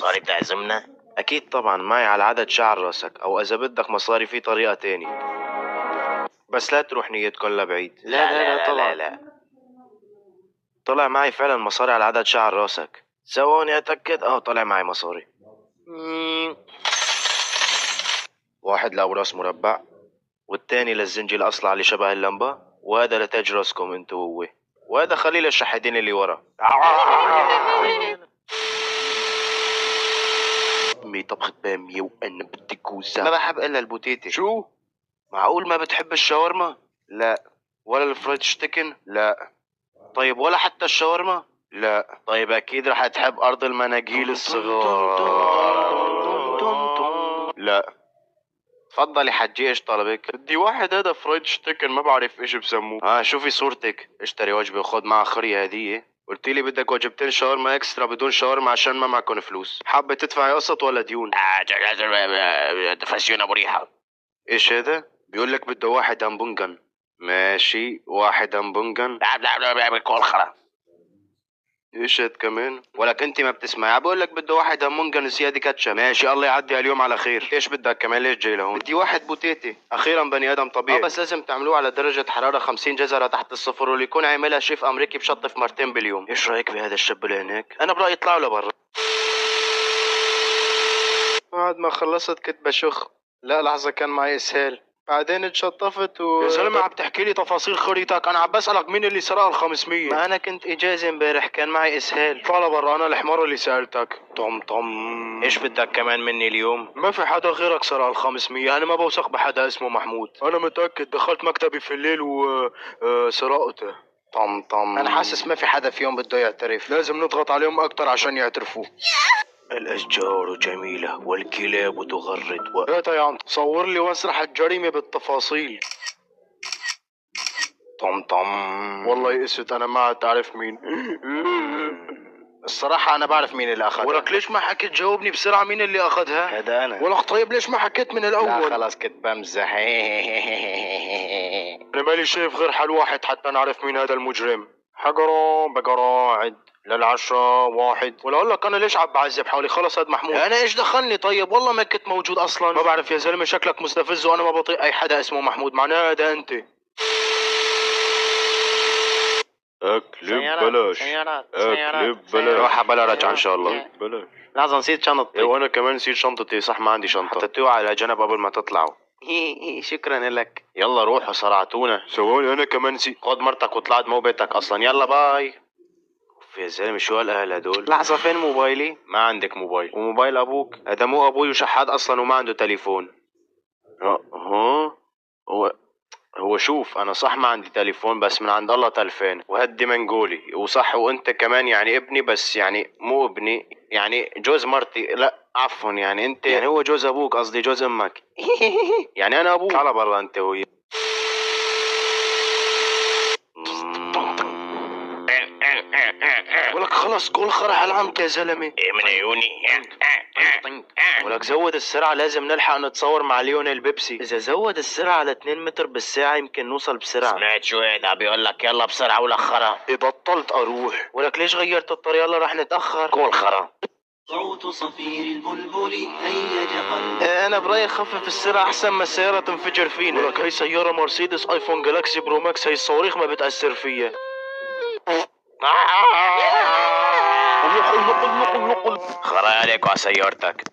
مصاري بتعزمنا؟ اكيد طبعا، معي على عدد شعر راسك، او اذا بدك مصاري في طريقة تاني، بس لا تروح نيتكم لبعيد. لا طبعا. لا. طلع معي فعلا مصاري على عدد شعر راسك. ثواني اتاكد. طلع معي مصاري. واحد لأوراس مربع، والتاني للزنجي الأصلع اللي شبه اللمبة، وهذا لتاج راسكم انتو هو، وهذا خليل الشحاتين اللي ورا. أمي طبخت بامية وأنا بدي كوسة. ما بحب إلا البوتيتي. شو؟ معقول ما بتحب الشاورما؟ لا. ولا الفرايد تشيكن؟ لا. طيب ولا حتى الشاورما؟ لا. طيب أكيد رح تحب أرض المناجيل الصغار. لا. تفضل يا حجي، ايش طلبك؟ بدي واحد هذا فرايد تشيكن، ما بعرف ايش بسموه. شوفي صورتك، اشتري وجبة وخد معها خرية هدية. قلت لي بدك وجبتين شاورما اكسترا بدون شاورما عشان ما معكم فلوس. حابة تدفعي قسط ولا ديون؟ دفسيون ابو ريحه. ايش هذا؟ بيقول لك بده واحد همبونجن. ماشي، واحد همبونجن. لا كل خرا. ايش هاد كمان؟ ولك انت ما بتسمع، بقول لك بده واحد همونجن زياده كاتشب. ماشي، الله يعدي اليوم على خير. ايش بدك كمان؟ ليش جاي لهون؟ بدي واحد بوتيتي. اخيرا بني ادم طبيعي. بس لازم تعملوه على درجه حراره 50 جزره تحت الصفر، واللي يكون عاملها شيف امريكي بشطف مرتين باليوم. ايش رايك بهذا الشاب اللي هناك؟ انا برايي اطلعوا لبرا. بعد ما خلصت كنت بشخ. لا لحظه، كان معي اسهال، بعدين اتشطفت يا زلمه عم تحكي لي تفاصيل خريطك، انا عم بسالك مين اللي سرق ال 500. ما انا كنت اجازه امبارح، كان معي اسهال. طالع برا، انا الحمار اللي سالتك. طم. ايش بدك كمان مني اليوم؟ ما في حدا غيرك سرق ال 500، انا ما بوثق بحدا اسمه محمود. انا متاكد، دخلت مكتبي في الليل وسرقته. طم. انا حاسس ما في حدا فيهم بده يعترف. لازم نضغط عليهم اكتر عشان يعترفوا. الأشجار جميلة والكلاب تغرد هات يا عم صور لي واسرح الجريمة بالتفاصيل. طم. والله يئست، أنا ما تعرف مين. الصراحة أنا بعرف مين اللي أخذها. ولك ليش ما حكيت جاوبني بسرعة مين اللي أخذها؟ هذا أنا. ولك طيب ليش ما حكيت من الأول؟ لا خلاص كنت بمزح. أنا مالي شايف غير حل واحد حتى نعرف مين هذا المجرم. حجرة بقرة عد للعشرة واحد. ولا اقول لك انا ليش عم بعذب حالي؟ خلص هاد محمود. انا ايش دخلني؟ طيب والله ما كنت موجود اصلا. ما بعرف يا زلمه، شكلك مستفز، وانا ما بطيق اي حدا اسمه محمود، معناه هذا انت. اكل ببلاش. اكل ببلاش. روح بلا رجع ان شاء الله. ببلاش. لحظه، نسيت شنطتي. وانا كمان نسيت شنطتي. صح ما عندي شنطه. حطيتوها على جنب قبل ما تطلعوا. شكرا لك. يلا روحوا، صرعتونا. ثواني، انا كمان نسيت. خد مرتك وطلعت، مو بيتك اصلا. يلا باي. يا زلمه شو هالاهل هدول؟ لحظه، فين موبايلي؟ ما عندك موبايل. وموبايل ابوك؟ هذا مو ابوي وشحات اصلا وما عنده تليفون. ها هو شوف، انا صح ما عندي تليفون، بس من عند الله تلفين، وهدي منقولي وصح، وانت كمان يعني ابني، بس يعني مو ابني، يعني جوز مرتي. لا عفوا، يعني انت، يعني هو جوز ابوك، قصدي جوز امك. يعني انا ابوك. على برا انت ويا. ولك خلص كل خرح العنق يا زلمه. من عيوني. ولك زود السرعة، لازم نلحق نتصور مع ليونيل بيبسي. إذا زود السرعة على 2 متر بالساعة يمكن نوصل بسرعة. سمعت شو هذا بيقول لك؟ يلا بسرعة ولا خرا. بطلت أروح. ولك ليش غيرت الطريق؟ يلا رح نتأخر. كل خرا. صوت صفير البلبل هيج قلبي. أنا برأيي خفف السرعة أحسن ما السيارة تنفجر فينا. ولك هي سيارة مرسيدس ايفون جالاكسي برو ماكس، هي الصواريخ ما بتأثر فيها. خرا عليك وعلى سيارتك.